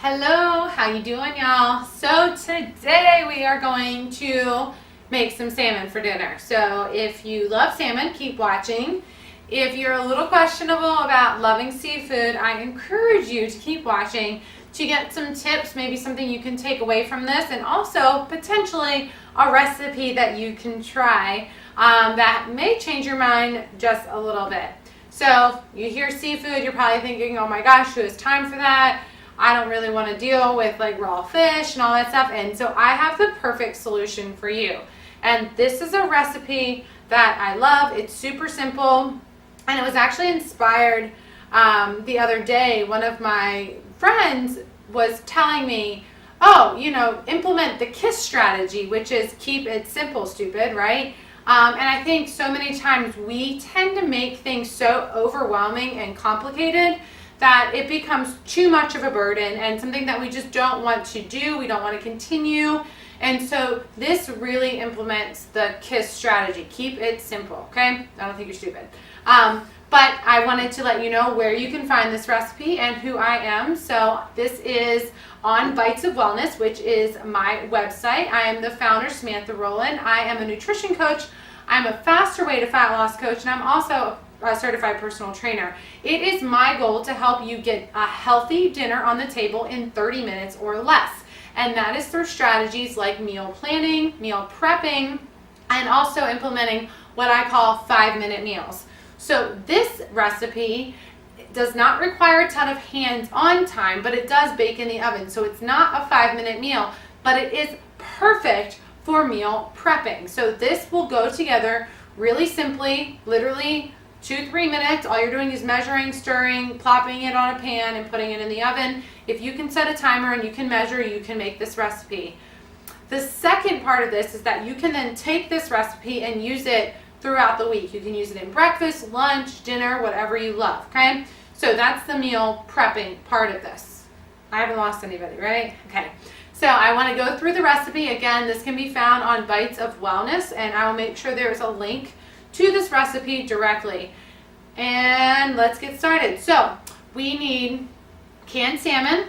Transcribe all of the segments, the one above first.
Hello, how you doing, y'all? So today we are going to make some salmon for dinner. So if you love salmon, keep watching. If you're a little questionable about loving seafood, I encourage you to keep watching to get some tips, maybe something you can take away from this, and also potentially a recipe that you can try that may change your mind just a little bit. So you hear seafood, you're probably thinking, oh my gosh, who has time for that? I don't really want to deal with like raw fish and all that stuff. And so I have the perfect solution for you. And this is a recipe that I love. It's super simple. And it was actually inspired the other day. One of my friends was telling me, oh, implement the KISS strategy, which is keep it simple, stupid, right? And I think so many times we tend to make things so overwhelming and complicated that it becomes too much of a burden and something that we just don't want to do, we don't want to continue. And so this really implements the KISS strategy. Keep it simple, okay? I don't think you're stupid. But I wanted to let you know where you can find this recipe and who I am. So this is on Bites of Wellness, which is my website. I am the founder, Samantha Rowland. I am a nutrition coach. I'm a faster way to fat loss coach, and I'm also a certified personal trainer. It is my goal to help you get a healthy dinner on the table in 30 minutes or less. And that is through strategies like meal planning, meal prepping, and also implementing what I call 5-minute meals. So this recipe does not require a ton of hands-on time, but it does bake in the oven. So it's not a 5-minute meal, but it is perfect for meal prepping. So this will go together really simply, literally 2-3 minutes. All you're doing is measuring, stirring, plopping it on a pan, and putting it in the oven. If you can set a timer and you can measure, you can make this recipe. The second part of this is that you can then take this recipe and use it throughout the week. You can use it in breakfast, lunch, dinner, whatever you love, okay? So that's the meal prepping part of this. I haven't lost anybody, right? Okay. So I want to go through the recipe. Again, this can be found on Bites of Wellness, and I will make sure there's a link to this recipe directly. And let's get started. So we need canned salmon,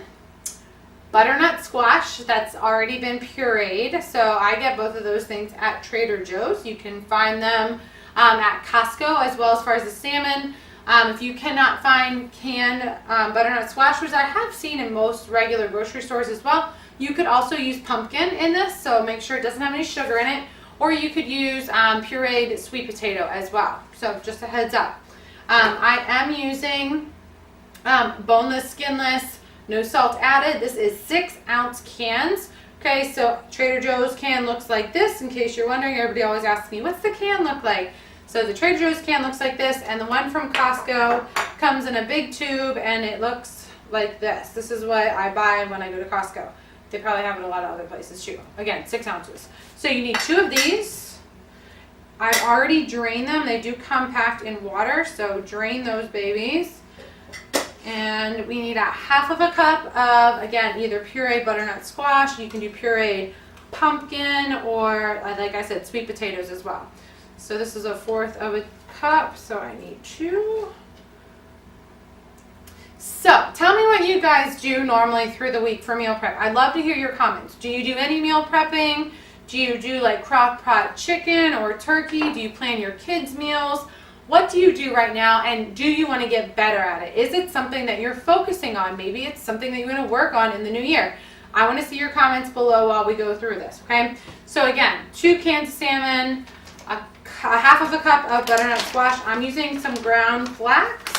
butternut squash that's already been pureed. So I get both of those things at Trader Joe's. You can find them at Costco as far as the salmon. If you cannot find canned butternut squash, which I have seen in most regular grocery stores as well, you could also use pumpkin in this, so make sure it doesn't have any sugar in it. Or you could use pureed sweet potato as well. So just a heads up. I am using boneless, skinless, no salt added. This is 6-ounce cans. Okay, so Trader Joe's can looks like this. In case you're wondering, everybody always asks me, what's the can look like? So the Trader Joe's can looks like this, and the one from Costco comes in a big tube, and it looks like this. This is what I buy when I go to Costco. They probably have it a lot of other places too. Again, 6 ounces. So you need 2 of these. I've already drained them. They do compact in water, so drain those babies. And we need a 1/2 cup of, again, either pureed butternut squash. You can do pureed pumpkin, or like I said, sweet potatoes as well. So this is a 1/4 cup, so I need 2. So tell me what you guys do normally through the week for meal prep. I'd love to hear your comments. Do you do any meal prepping? Do you do like crock pot chicken or turkey? Do you plan your kids' meals? What do you do right now, and do you want to get better at it? Is it something that you're focusing on? Maybe it's something that you're going to work on in the new year. I want to see your comments below while we go through this, okay? So again, 2 cans of salmon, a 1/2 cup of butternut squash. I'm using some ground flax.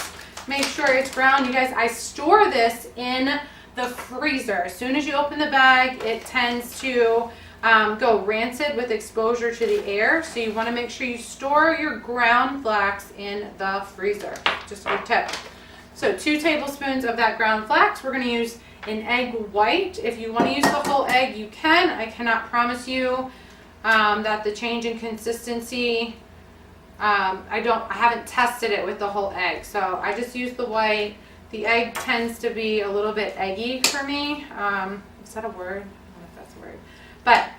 Make sure it's brown. You guys, I store this in the freezer. As soon as you open the bag, it tends to go rancid with exposure to the air. So you want to make sure you store your ground flax in the freezer. Just a tip. So 2 tablespoons of that ground flax. We're going to use an egg white. If you want to use the whole egg, you can. I cannot promise you that the change in consistency, I haven't tested it with the whole egg. So I just use the white. The egg tends to be a little bit eggy for me. Is that a word? I don't know if that's a word. But,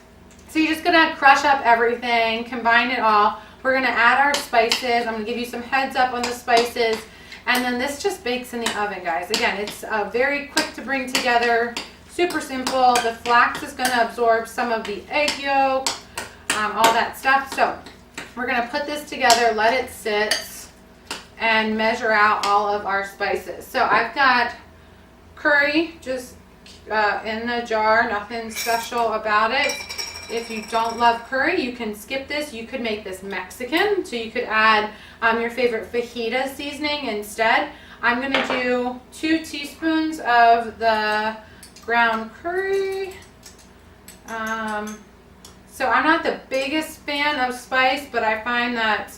so you're just going to crush up everything, combine it all. We're going to add our spices. I'm going to give you some heads up on the spices. And then this just bakes in the oven, guys. Again, it's very quick to bring together, super simple. The flax is going to absorb some of the egg yolk, all that stuff. So we're going to put this together, let it sit, and measure out all of our spices. So I've got curry just in the jar, nothing special about it. If you don't love curry, you can skip this. You could make this Mexican, so you could add your favorite fajita seasoning instead. I'm going to do 2 teaspoons of the ground curry. So I'm not the biggest fan of spice, but I find that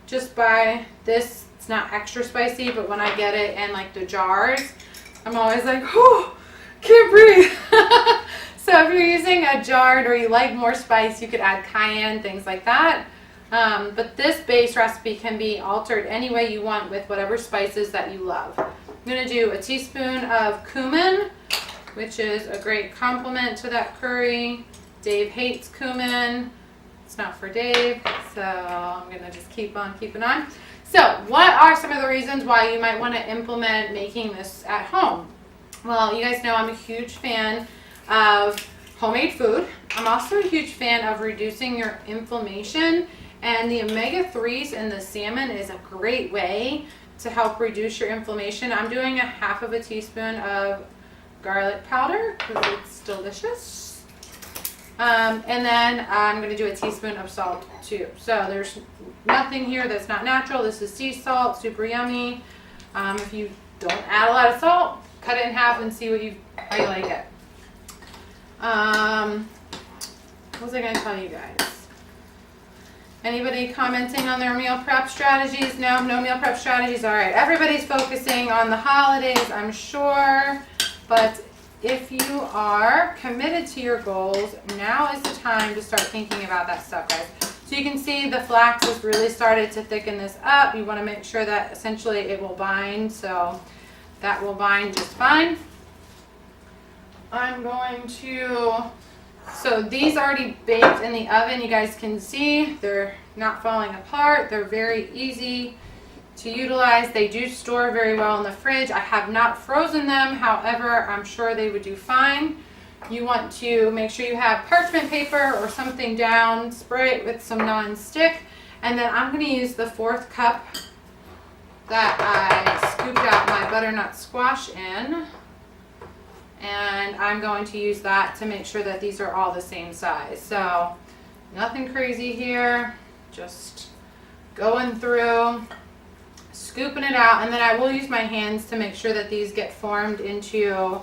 just by this, it's not extra spicy, but when I get it in like the jars, I'm always like, oh, can't breathe. So if you're using a jarred or you like more spice, you could add cayenne, things like that. But this base recipe can be altered any way you want with whatever spices that you love. I'm going to do a teaspoon of cumin, which is a great complement to that curry. Dave hates cumin. It's not for Dave, so I'm going to just keep on keeping on. So what are some of the reasons why you might want to implement making this at home? Well, you guys know I'm a huge fan of homemade food. I'm also a huge fan of reducing your inflammation, and the omega-3s in the salmon is a great way to help reduce your inflammation. I'm doing a half of a teaspoon of garlic powder because it's delicious. And then I'm going to do a teaspoon of salt too. So there's nothing here that's not natural. This is sea salt, super yummy. If you don't add a lot of salt, cut it in half and see how you like it. What was I going to tell you guys? Anybody commenting on their meal prep strategies? No meal prep strategies. All right, everybody's focusing on the holidays, I'm sure. But if you are committed to your goals, now is the time to start thinking about that stuff, guys. So you can see the flax has really started to thicken this up. You want to make sure that essentially it will bind, so that will bind just fine. I'm going to, so these already baked in the oven, you guys can see they're not falling apart. They're very easy to utilize. They do store very well in the fridge. I have not frozen them, however, I'm sure they would do fine. You want to make sure you have parchment paper or something down, spray it with some non-stick, and then I'm going to use the 4th cup that I scooped out my butternut squash in. And I'm going to use that to make sure that these are all the same size. So nothing crazy here, just going through, scooping it out, and then I will use my hands to make sure that these get formed into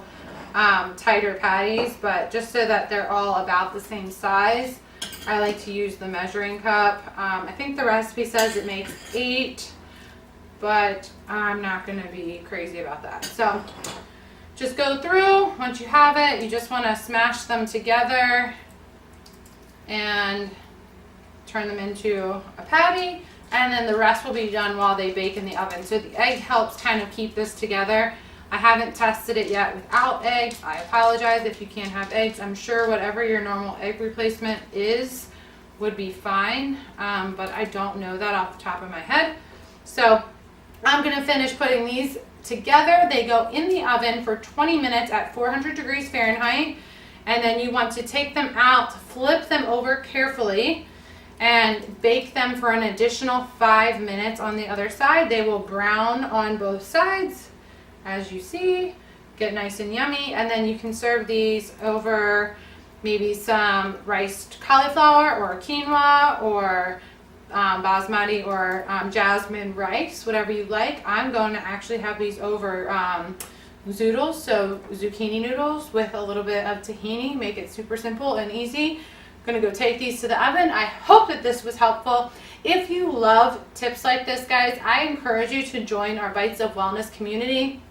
tighter patties, but just so that they're all about the same size, I like to use the measuring cup. I think the recipe says it makes 8, but I'm not going to be crazy about that. So just go through. Once you have it, you just want to smash them together and turn them into a patty, and then the rest will be done while they bake in the oven. So the egg helps kind of keep this together. I haven't tested it yet without eggs. I apologize if you can't have eggs. I'm sure whatever your normal egg replacement is would be fine, but I don't know that off the top of my head. So I'm going to finish putting these together. They go in the oven for 20 minutes at 400 degrees Fahrenheit, and then you want to take them out, flip them over carefully, and bake them for an additional 5 minutes on the other side. They will brown on both sides, as you see, get nice and yummy, and then you can serve these over maybe some riced cauliflower or quinoa or basmati or jasmine rice, whatever you like. I'm going to actually have these over zoodles, so zucchini noodles with a little bit of tahini, make it super simple and easy. I'm going to go take these to the oven. I hope that this was helpful. If you love tips like this, guys, I encourage you to join our Bites of Wellness community.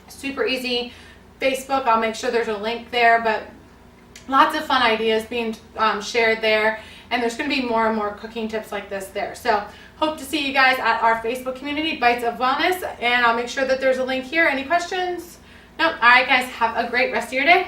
Super easy. Facebook, I'll make sure there's a link there, but lots of fun ideas being shared there. And there's going to be more and more cooking tips like this there. So hope to see you guys at our Facebook community, Bites of Wellness. And I'll make sure that there's a link here. Any questions? No? All right, guys. Have a great rest of your day.